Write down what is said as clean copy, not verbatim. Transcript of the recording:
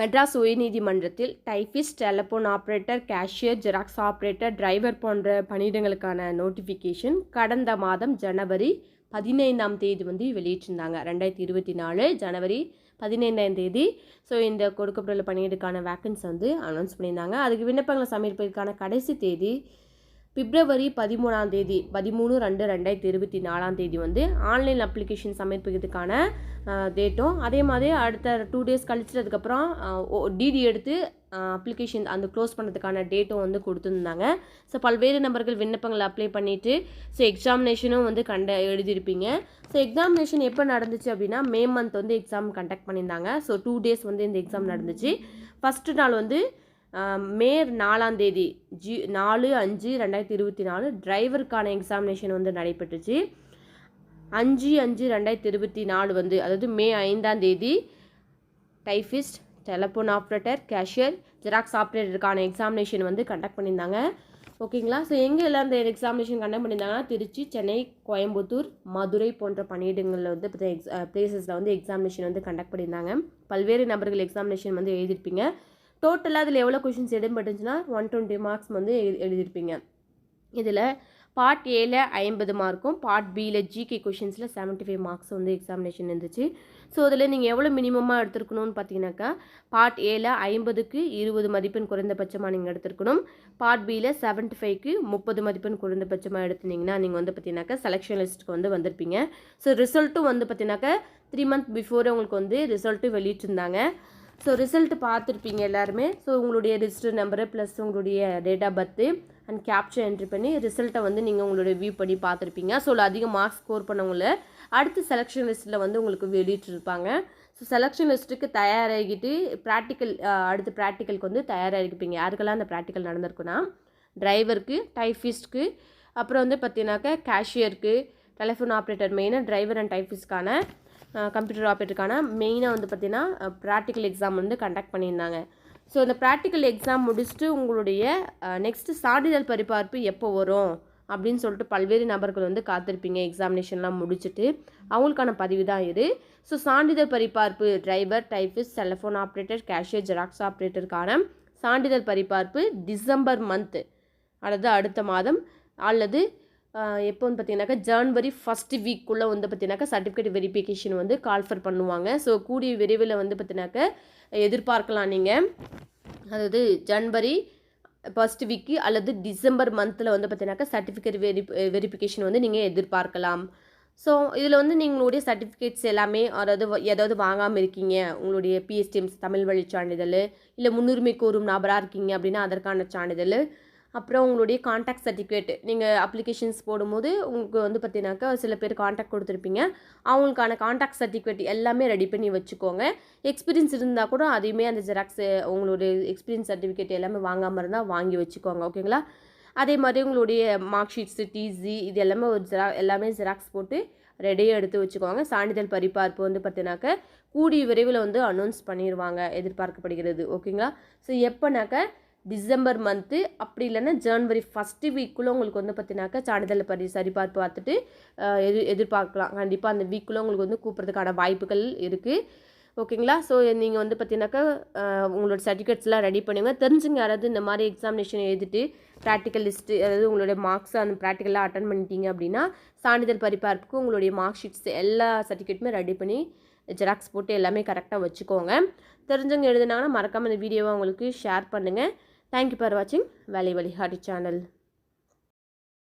மெட்ராஸ் உயர்நீதிமன்றத்தில் typist, telephone operator, cashier, xerox operator, driver போன்ற பணியிடங்களுக்கான நோட்டிஃபிகேஷன் கடந்த மாதம் ஜனவரி 15ஆம் தேதி வந்து வெளியிட்டிருந்தாங்க. 2024 ஜனவரி 15ஆம் தேதி. ஸோ இந்த கொடுக்கப்பட்டுள்ள பணியிடக்கான வேக்கன்ஸ் வந்து அனௌன்ஸ் பண்ணியிருந்தாங்க. அதுக்கு விண்ணப்பங்களை சமர்ப்பிப்பதற்கான கடைசி தேதி பிப்ரவரி 13ஆம் தேதி 13/2/2024 தேதி வந்து ஆன்லைன் அப்ளிகேஷன் சமர்ப்பிக்கிறதுக்கான டேட்டும், அதே மாதிரி அடுத்த 2 டேஸ் கழிச்சதுக்கப்புறம் டிடி எடுத்து அப்ளிகேஷன் அந்த க்ளோஸ் பண்ணுறதுக்கான டேட்டும் வந்து கொடுத்துருந்தாங்க. ஸோ பல்வேறு நபர்கள் விண்ணப்பங்களை அப்ளை பண்ணிவிட்டு ஸோ எக்ஸாமினேஷனும் வந்து எழுதியிருப்பீங்க. ஸோ எக்ஸாமினேஷன் எப்போ நடந்துச்சு அப்படின்னா மே மந்த் வந்து எக்ஸாம் கண்டக்ட் பண்ணியிருந்தாங்க. ஸோ 2 டேஸ் வந்து இந்த எக்ஸாம் நடந்துச்சு. ஃபஸ்ட்டு நாள் வந்து மே 4ஆம் தேதி 4/5/2024 டிரைவருக்கான எக்ஸாமினேஷன் வந்து நடைபெற்றுச்சு. 5/5/2024 வந்து அதாவது மே 5ஆம் தேதி typist, telephone operator, cashier, xerox ஆப்ரேட்டருக்கான எக்ஸாமினேஷன் வந்து கண்டக்ட் பண்ணியிருந்தாங்க. ஓகேங்களா. ஸோ எங்கே எல்லாம் இந்த எக்ஸாமினேஷன் கண்டக்ட் பண்ணியிருந்தாங்கன்னா திருச்சி, சென்னை, கோயம்புத்தூர், மதுரை போன்ற பணியிடங்களில் வந்து பிளேசஸில் வந்து எக்ஸாமினேஷன் வந்து கண்டக்ட் பண்ணியிருந்தாங்க. பல்வேறு நபர்கள் எக்ஸாமினேஷன் வந்து எழுதியிருப்பீங்க. டோட்டலாக அதில் எவ்வளோ கொஷின்ஸ் இடம்பெற்றுச்சுன்னா 120 மார்க்ஸ் வந்து எழுதியிருப்பீங்க. இதில் பார்ட் ஏல 50 மார்க்கும், பார்ட் பியில் ஜிகே கொஷின்ஸில் 75 மார்க்ஸ் வந்து எக்ஸாமினேஷன் இருந்துச்சு. ஸோ அதில் நீங்கள் எவ்வளோ மினிமமாக எடுத்துருக்கணும்னு பார்த்தீங்கன்னாக்கா பார்ட் ஏல 50க்கு 20 மதிப்பெண் குறைந்தபட்சமாக நீங்கள் எடுத்துருக்கணும். பார்ட் பியில் 75க்கு 30 மதிப்பெண் குறைந்தபட்சமாக எடுத்துனீங்கன்னா நீங்கள் வந்து பார்த்தீங்கன்னாக்கா செலெக்ஷன் லிஸ்ட்டுக்கு வந்து வந்திருப்பீங்க. ஸோ ரிசல்ட்டும் வந்து பார்த்தீங்கன்னாக்கா 3 மந்த் பிஃபோரே உங்களுக்கு வந்து ரிசல்ட்டும் வெளியிட்டிருந்தாங்க. ஸோ ரிசல்ட் பார்த்துருப்பீங்க எல்லாருமே. ஸோ உங்களுடைய ரிஜிஸ்டர் நம்பரு ப்ளஸ் உங்களுடைய date of birth and capture entry பண்ணி ரிசல்ட்டை வந்து நீங்கள் உங்களுடைய வியூ பண்ணி பார்த்துருப்பீங்க. ஸோ அதிக மார்க்ஸ் ஸ்கோர் பண்ணவங்கள அடுத்து செலெக்ஷன் லிஸ்ட்டில் வந்து உங்களுக்கு வெளியிட்டிருப்பாங்க. ஸோ செலெக்ஷன் லிஸ்ட்டுக்கு தயாராகிட்டு ப்ராக்டிக்கல் அடுத்து ப்ராக்டிக்கலுக்கு வந்து தயாராகிருப்பீங்க. யாருக்கெல்லாம் அந்த ப்ராக்டிக்கல் நடந்திருக்குன்னா டிரைவருக்கு, டைபிஸ்ட்க்கு, அப்புறம் வந்து பார்த்தீங்கன்னாக்கா கேஷியருக்கு, டெலிஃபோன் ஆப்ரேட்டர் மெயினாக டிரைவர் அண்ட் டைபிஸ்ட்கான கம்ப்யூட்டர் ஆப்ரேட்டருக்கான மெயினாக வந்து பார்த்தீங்கன்னா ப்ராக்டிக்கல் எக்ஸாம் வந்து கண்டக்ட் பண்ணியிருந்தாங்க. ஸோ இந்த ப்ராக்டிக்கல் எக்ஸாம் முடிச்சுட்டு உங்களுடைய நெக்ஸ்ட்டு சான்றிதழ் சரிபார்ப்பு எப்போ வரும் அப்படின்னு சொல்லிட்டு பல்வேறு நபர்கள் வந்து காத்திருப்பீங்க. எக்ஸாமினேஷன்லாம் முடிச்சுட்டு அவங்களுக்கான பதிவு தான் இது. ஸோ சான்றிதழ் சரிபார்ப்பு driver, typist, telephone operator, cashier, xerox ஆப்ரேட்டருக்கான சான்றிதழ் சரிபார்ப்பு டிசம்பர் மந்த்து அதாவது அடுத்த மாதம் அல்லது எப்போன்னு பார்த்தீங்கன்னாக்கா ஜனவரி 1st வீக்குள்ளே வந்து பார்த்தீங்கன்னாக்கா சர்டிஃபிகேட் வெரிஃபிகேஷன் வந்து கால்ஃபர் பண்ணுவாங்க. ஸோ கூடிய விரைவில் வந்து பார்த்தீங்கன்னாக்கா எதிர்பார்க்கலாம் நீங்கள். அதாவது ஜனவரி 1st வீக்கு அல்லது டிசம்பர் மந்தில் வந்து பார்த்தீங்கன்னாக்கா சர்டிஃபிகேட் வெரிஃபிகேஷன் வந்து நீங்கள் எதிர்பார்க்கலாம். ஸோ இதில் வந்து நீங்களுடைய சர்டிஃபிகேட்ஸ் எல்லாமே ஏதாவது வாங்காமல் இருக்கீங்க, உங்களுடைய பிஎஸ்டிஎம்ஸ் தமிழ் வழி சான்றிதழ், இல்லை முன்னுரிமை கோரும் நபராக இருக்கீங்க அப்படின்னா அதற்கான சான்றிதழ், அப்புறம் உங்களுடைய கான்டாக்ட் சர்டிஃபிகேட் நீங்கள் அப்ளிகேஷன்ஸ் போடும்போது உங்களுக்கு வந்து பார்த்தீங்கன்னாக்கா சில பேர் கான்டாக்ட் கொடுத்துருப்பீங்க, அவங்களுக்கான கான்டாக்ட் சர்டிஃபிகேட் எல்லாமே ரெடி பண்ணி வச்சுக்கோங்க. எக்ஸ்பீரியன்ஸ் இருந்தால் கூட அதையுமே அந்த ஜெராக்ஸ் உங்களுடைய எக்ஸ்பீரியன்ஸ் சர்டிஃபிகேட் எல்லாமே வாங்காமல் இருந்தால் வாங்கி வச்சுக்கோங்க. ஓகேங்களா. அதே மாதிரி உங்களுடைய மார்க் ஷீட்ஸு, டிசி இது எல்லாமே எல்லாமே ஜெராக்ஸ் போட்டு ரெடியாக எடுத்து வச்சுக்கோங்க. சான்றிதழ் சரிபார்ப்பு வந்து பார்த்தீங்கன்னாக்கா கூடிய விரைவில் வந்து அனௌன்ஸ் பண்ணிடுவாங்க, எதிர்பார்க்கப்படுகிறது. ஓகேங்களா. ஸோ எப்போனாக்கா டிசம்பர் மந்த்து அப்படி இல்லைன்னா ஜனவரி 1st வீக்குள்ளே உங்களுக்கு வந்து பார்த்தீங்கன்னாக்கா சான்றிதழ் சரிபார்ப்பு பார்த்துட்டு எதிர்பார்க்கலாம். கண்டிப்பாக அந்த வீக்குள்ளே உங்களுக்கு வந்து கூப்பிட்றதுக்கான வாய்ப்புகள் இருக்குது. ஓகேங்களா. ஸோ நீங்கள் வந்து பார்த்தீங்கன்னாக்கா உங்களோட சர்டிஃபிகேட்ஸ்லாம் ரெடி பண்ணுங்க. தெரிஞ்சுங்க யாராவது இந்த மாதிரி எக்ஸாமினேஷன் எழுதிட்டு ப்ராக்டிக்கல் லிஸ்ட்டு அதாவது உங்களுடைய மார்க்ஸ் அந்த ப்ராக்டிக்கலாக அட்டன் பண்ணிட்டீங்க அப்படின்னா சான்றிதழ் சரிபார்ப்புக்கு உங்களுடைய மார்க் ஷீட்ஸ் எல்லா சர்டிஃபிகேட்டுமே ரெடி பண்ணி ஜெராக்ஸ் போட்டு எல்லாமே கரெக்டாக வச்சுக்கோங்க. தெரிஞ்சவங்க எழுதுனாங்கன்னா மறக்காமல் இந்த வீடியோவை உங்களுக்கு ஷேர் பண்ணுங்கள். தேங்க்யூ ஃபார் வாட்சிங் வேலை வழிகாட்டி சேனல்.